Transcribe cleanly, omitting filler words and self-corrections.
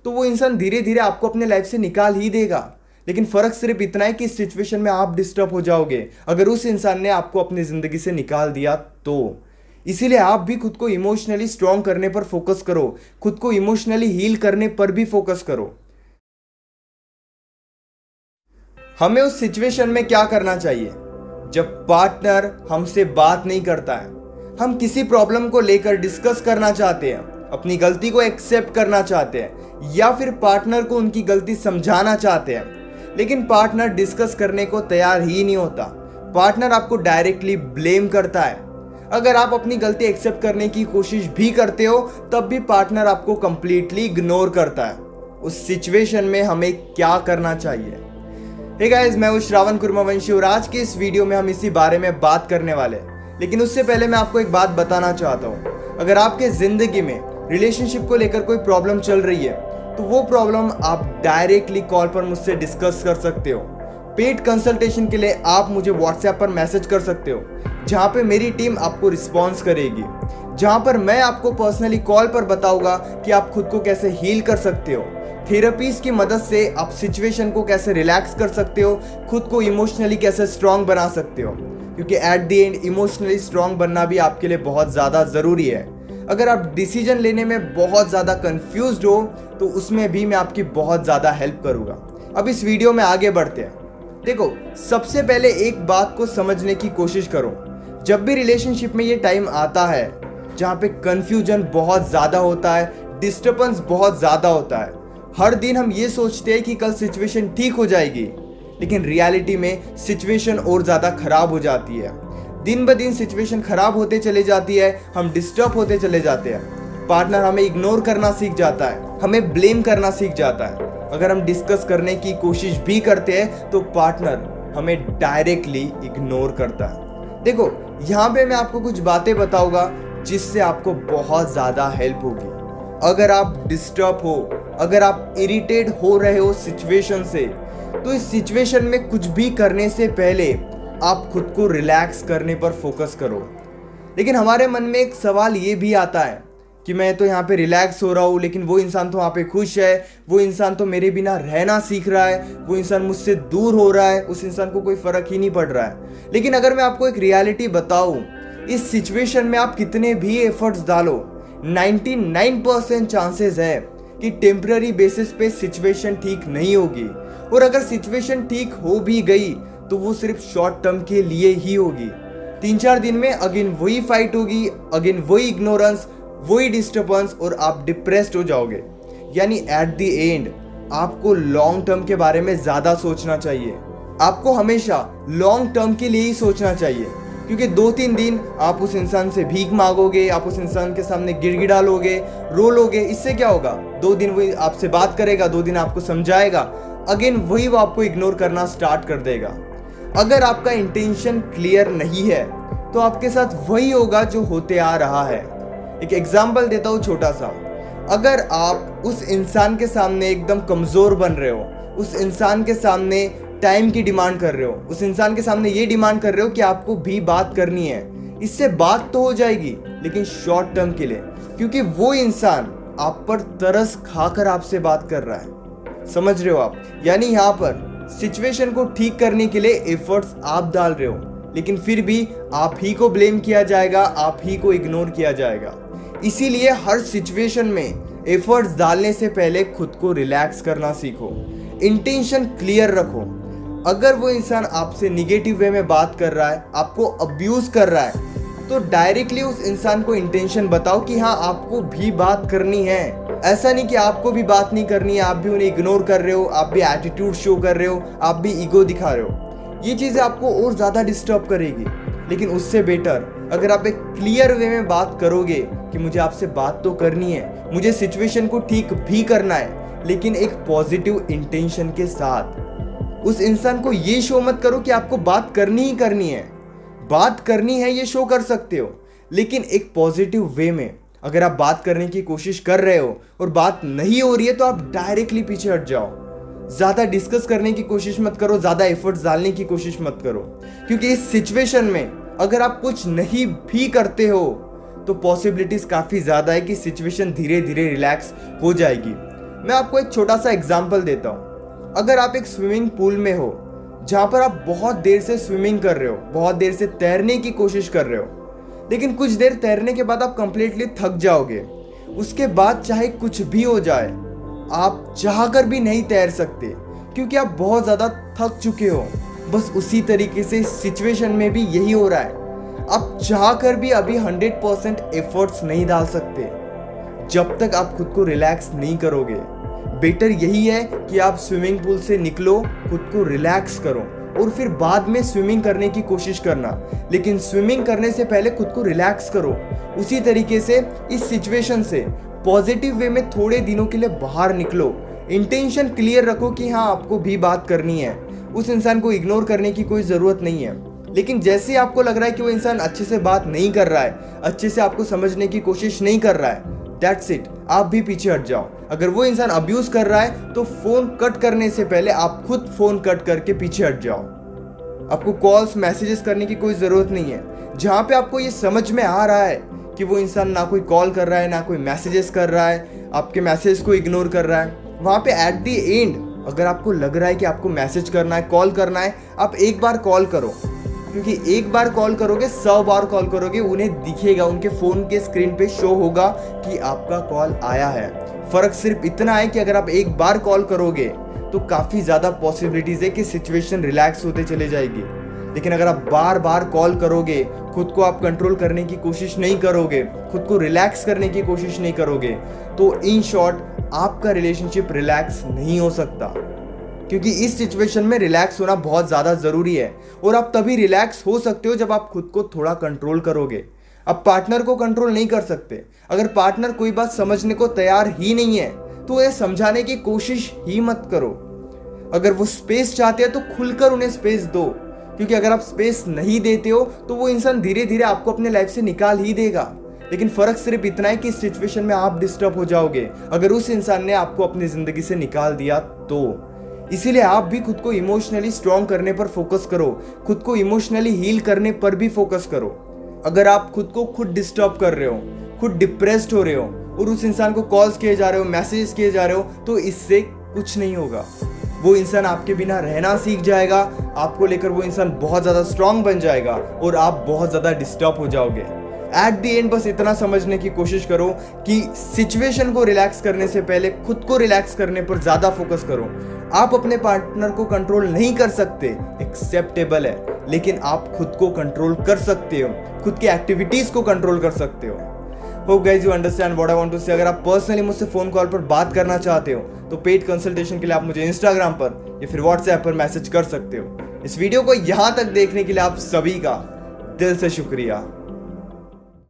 तो वो इंसान धीरे धीरे आपको अपने लाइफ से निकाल ही देगा। लेकिन फर्क सिर्फ इतना है कि इस सिचुएशन में आप डिस्टर्ब हो जाओगे अगर उस इंसान ने आपको अपनी जिंदगी से निकाल दिया तो। इसीलिए आप भी खुद को इमोशनली स्ट्रांग करने पर फोकस करो, खुद को इमोशनली हील करने पर भी फोकस करो। हमें उस सिचुएशन में क्या करना चाहिए जब पार्टनर हमसे बात नहीं करता है, हम किसी प्रॉब्लम को लेकर डिस्कस करना चाहते हैं, अपनी गलती को एक्सेप्ट करना चाहते हैं, या फिर पार्टनर को उनकी गलती समझाना चाहते हैं, लेकिन पार्टनर डिस्कस करने को तैयार ही नहीं होता। पार्टनर आपको डायरेक्टली ब्लेम करता है। अगर आप अपनी गलती एक्सेप्ट करने की कोशिश भी करते हो तब भी पार्टनर आपको कंप्लीटली इग्नोर करता है। उस सिचुएशन में हमें क्या करना चाहिए? हे गाइस, मैं हूं श्रावण कुर्मावंशी और आज के इस वीडियो में हम इसी बारे में बात करने वाले हैं। लेकिन उससे पहले मैं आपको एक बात बताना चाहता हूं। अगर आपके जिंदगी में रिलेशनशिप को लेकर कोई प्रॉब्लम चल रही है तो वो प्रॉब्लम आप डायरेक्टली कॉल पर मुझसे डिस्कस कर सकते हो। पेड कंसल्टेशन के लिए आप मुझे व्हाट्सएप पर मैसेज कर सकते हो, जहां पे मेरी टीम आपको रिस्पॉन्स करेगी, जहां पर मैं आपको पर्सनली कॉल पर बताऊंगा कि आप खुद को कैसे हील कर सकते हो। थेरेपीज की मदद से आप सिचुएशन को कैसे रिलैक्स कर सकते हो, खुद को इमोशनली कैसे स्ट्रांग बना सकते हो, क्योंकि at the end emotionally strong बनना भी आपके लिए बहुत ज़्यादा ज़रूरी है। अगर आप डिसीजन लेने में बहुत ज़्यादा कंफ्यूज्ड हो तो उसमें भी मैं आपकी बहुत ज़्यादा हेल्प करूँगा। अब इस वीडियो में आगे बढ़ते हैं। देखो, सबसे पहले एक बात को समझने की कोशिश करो। जब भी रिलेशनशिप में ये टाइम आता है जहाँ पे कंफ्यूजन बहुत ज़्यादा होता है, डिस्टर्बेंस बहुत ज़्यादा होता है, हर दिन हम ये सोचते हैं कि कल सिचुएशन ठीक हो जाएगी, लेकिन रियलिटी में सिचुएशन और ज़्यादा खराब हो जाती है। दिन ब दिन सिचुएशन खराब होते चले जाती है, हम डिस्टर्ब होते चले जाते हैं, पार्टनर हमें इग्नोर करना सीख जाता है, हमें ब्लेम करना सीख जाता है। अगर हम डिस्कस करने की कोशिश भी करते हैं तो पार्टनर हमें डायरेक्टली इग्नोर करता है। देखो, यहाँ पे मैं आपको कुछ बातें बताऊंगा जिससे आपको बहुत ज़्यादा हेल्प होगी। अगर आप डिस्टर्ब हो, अगर आप इरिटेट हो रहे हो सिचुएशन से, तो इस सिचुएशन में कुछ भी करने से पहले आप खुद को रिलैक्स करने पर फोकस करो। लेकिन हमारे मन में एक सवाल ये भी आता है कि मैं तो यहाँ पे रिलैक्स हो रहा हूँ, लेकिन वो इंसान तो वहाँ पे खुश है, वो इंसान तो मेरे बिना रहना सीख रहा है, वो इंसान मुझसे दूर हो रहा है, उस इंसान को कोई फ़र्क ही नहीं पड़ रहा है। लेकिन अगर मैं आपको एक रियलिटी बताऊँ, इस सिचुएशन में आप कितने भी एफर्ट्स डालो, 99% चांसेस है कि टेम्पररी बेसिस पे सिचुएशन ठीक नहीं होगी। और अगर सिचुएशन ठीक हो भी गई तो वो सिर्फ शॉर्ट टर्म के लिए ही होगी। 3-4 दिन में अगेन वही फाइट होगी, अगेन वही इग्नोरेंस, वही डिस्टर्बेंस, और आप डिप्रेस्ड हो जाओगे। यानी एट द एंड आपको लॉन्ग टर्म के बारे में ज़्यादा सोचना चाहिए। आपको हमेशा लॉन्ग टर्म के लिए ही सोचना चाहिए, क्योंकि 2-3 दिन आप उस इंसान से भीख मांगोगे, आप उस इंसान के सामने गिड़गिड़ालोगे, रोलोगे, इससे क्या होगा? 2 दिन वो आपसे बात करेगा, 2 दिन आपको समझाएगा, अगेन वही वो आपको इग्नोर करना स्टार्ट कर देगा। अगर आपका इंटेंशन क्लियर नहीं है तो आपके साथ वही होगा जो होते आ रहा है। एक एग्जाम्पल देता हूँ छोटा सा। अगर आप उस इंसान के सामने एकदम कमज़ोर बन रहे हो, उस इंसान के सामने टाइम की डिमांड कर रहे हो, उस इंसान के सामने ये डिमांड कर रहे हो कि आपको भी बात करनी है, इससे बात तो हो जाएगी लेकिन शॉर्ट टर्म के लिए, क्योंकि वो इंसान आप पर तरस खाकर आपसे बात कर रहा है। समझ रहे हो आप? यानी यहाँ पर सिचुएशन को ठीक करने के लिए एफर्ट्स आप डाल रहे हो, लेकिन फिर भी आप ही को ब्लेम किया जाएगा, आप ही को इग्नोर किया जाएगा। इसीलिए हर सिचुएशन में एफर्ट्स डालने से पहले खुद को रिलैक्स करना सीखो, इंटेंशन क्लियर रखो। अगर वो इंसान आपसे निगेटिव वे में बात कर रहा है, आपको अब्यूज कर रहा है, तो डायरेक्टली उस इंसान को इंटेंशन बताओ कि हाँ, आपको भी बात करनी है। ऐसा नहीं कि आपको भी बात नहीं करनी है, आप भी उन्हें इग्नोर कर रहे हो, आप भी एटीट्यूड शो कर रहे हो, आप भी ईगो दिखा रहे हो। ये चीज़ें आपको और ज़्यादा डिस्टर्ब करेगी। लेकिन उससे बेटर अगर आप एक क्लियर वे में बात करोगे कि मुझे आपसे बात तो करनी है, मुझे सिचुएशन को ठीक भी करना है, लेकिन एक पॉजिटिव इंटेंशन के साथ। उस इंसान को ये शो मत करो कि आपको बात करनी ही करनी है। बात करनी है ये शो कर सकते हो, लेकिन एक पॉजिटिव वे में। अगर आप बात करने की कोशिश कर रहे हो और बात नहीं हो रही है तो आप डायरेक्टली पीछे हट जाओ। ज़्यादा डिस्कस करने की कोशिश मत करो, ज़्यादा एफर्ट्स डालने की कोशिश मत करो, क्योंकि इस सिचुएशन में अगर आप कुछ नहीं भी करते हो तो पॉसिबिलिटीज़ काफ़ी ज़्यादा है कि सिचुएशन धीरे धीरे रिलैक्स हो जाएगी। मैं आपको एक छोटा सा एग्जाम्पल देता हूँ। अगर आप एक स्विमिंग पूल में हो जहाँ पर आप बहुत देर से स्विमिंग कर रहे हो, बहुत देर से तैरने की कोशिश कर रहे हो, लेकिन कुछ देर तैरने के बाद आप कंप्लीटली थक जाओगे। उसके बाद चाहे कुछ भी हो जाए, आप चाहकर भी नहीं तैर सकते क्योंकि आप बहुत ज़्यादा थक चुके हो। बस उसी तरीके से सिचुएशन में भी यही हो रहा है। आप चाहकर भी अभी 100% एफर्ट्स नहीं डाल सकते जब तक आप खुद को रिलैक्स नहीं करोगे। बेटर यही है कि आप स्विमिंग पूल से निकलो, खुद को रिलैक्स करो और फिर बाद में स्विमिंग करने की कोशिश करना, लेकिन स्विमिंग करने से पहले खुद को रिलैक्स करो। उसी तरीके से इस सिचुएशन से पॉजिटिव वे में थोड़े दिनों के लिए बाहर निकलो। इंटेंशन क्लियर रखो कि हाँ, आपको भी बात करनी है। उस इंसान को इग्नोर करने की कोई ज़रूरत नहीं है, लेकिन जैसे आपको लग रहा है कि वो इंसान अच्छे से बात नहीं कर रहा है, अच्छे से आपको समझने की कोशिश नहीं कर रहा है, दैट्स इट, आप भी पीछे हट जाओ। अगर वो इंसान अब्यूज कर रहा है तो फोन कट करने से पहले आप खुद फोन कट करके पीछे हट जाओ। आपको कॉल्स मैसेजेस करने की कोई ज़रूरत नहीं है। जहाँ पे आपको ये समझ में आ रहा है कि वो इंसान ना कोई कॉल कर रहा है, ना कोई मैसेजेस कर रहा है, आपके मैसेज को इग्नोर कर रहा है, वहाँ पे एट दी एंड अगर आपको लग रहा है कि आपको मैसेज करना है, कॉल करना है, आप एक बार कॉल करो। क्योंकि एक बार कॉल करोगे, 100 बार कॉल करोगे, उन्हें दिखेगा, उनके फ़ोन के स्क्रीन पे शो होगा कि आपका कॉल आया है। फ़र्क सिर्फ इतना है कि अगर आप एक बार कॉल करोगे तो काफ़ी ज़्यादा पॉसिबिलिटीज़ है कि सिचुएशन रिलैक्स होते चले जाएगी। लेकिन अगर आप बार बार कॉल करोगे, खुद को आप कंट्रोल करने की कोशिश नहीं करोगे, खुद को रिलैक्स करने की कोशिश नहीं करोगे, तो इन शॉर्ट आपका रिलेशनशिप रिलैक्स नहीं हो सकता। क्योंकि इस सिचुएशन में रिलैक्स होना बहुत ज़्यादा ज़रूरी है और आप तभी रिलैक्स हो सकते हो जब आप खुद को थोड़ा कंट्रोल करोगे। अब पार्टनर को कंट्रोल नहीं कर सकते। अगर पार्टनर कोई बात समझने को तैयार ही नहीं है तो उन्हें समझाने की कोशिश ही मत करो। अगर वो स्पेस चाहते हैं तो खुलकर उन्हें स्पेस दो, क्योंकि अगर आप स्पेस नहीं देते हो तो वो इंसान धीरे धीरे आपको अपने लाइफ से निकाल ही देगा। लेकिन फ़र्क सिर्फ इतना है कि इस सिचुएशन में आप डिस्टर्ब हो जाओगे अगर उस इंसान ने आपको अपनी ज़िंदगी से निकाल दिया तो। इसीलिए आप भी खुद को इमोशनली स्ट्रॉन्ग करने पर फोकस करो, खुद को इमोशनली हील करने पर भी फोकस करो। अगर आप खुद को खुद डिस्टर्ब कर रहे हो, खुद डिप्रेस्ड हो रहे हो और उस इंसान को कॉल्स किए जा रहे हो, मैसेजेस किए जा रहे हो, तो इससे कुछ नहीं होगा। वो इंसान आपके बिना रहना सीख जाएगा, आपको लेकर वो इंसान बहुत ज़्यादा स्ट्रॉन्ग बन जाएगा और आप बहुत ज़्यादा डिस्टर्ब हो जाओगे। एट द एंड बस इतना समझने की कोशिश करो कि सिचुएशन को रिलैक्स करने से पहले खुद को रिलैक्स करने पर ज़्यादा फोकस करो। आप अपने पार्टनर को कंट्रोल नहीं कर सकते, एक्सेप्टेबल है, लेकिन आप खुद को कंट्रोल कर सकते हो, खुद की एक्टिविटीज़ को कंट्रोल कर सकते हो। Hope guys you understand what I want to say. अगर आप पर्सनली मुझसे फ़ोन कॉल पर बात करना चाहते हो तो पेड कंसल्टेशन के लिए आप मुझे इंस्टाग्राम पर या फिर व्हाट्सएप पर मैसेज कर सकते हो। इस वीडियो को यहाँ तक देखने के लिए आप सभी का दिल से शुक्रिया।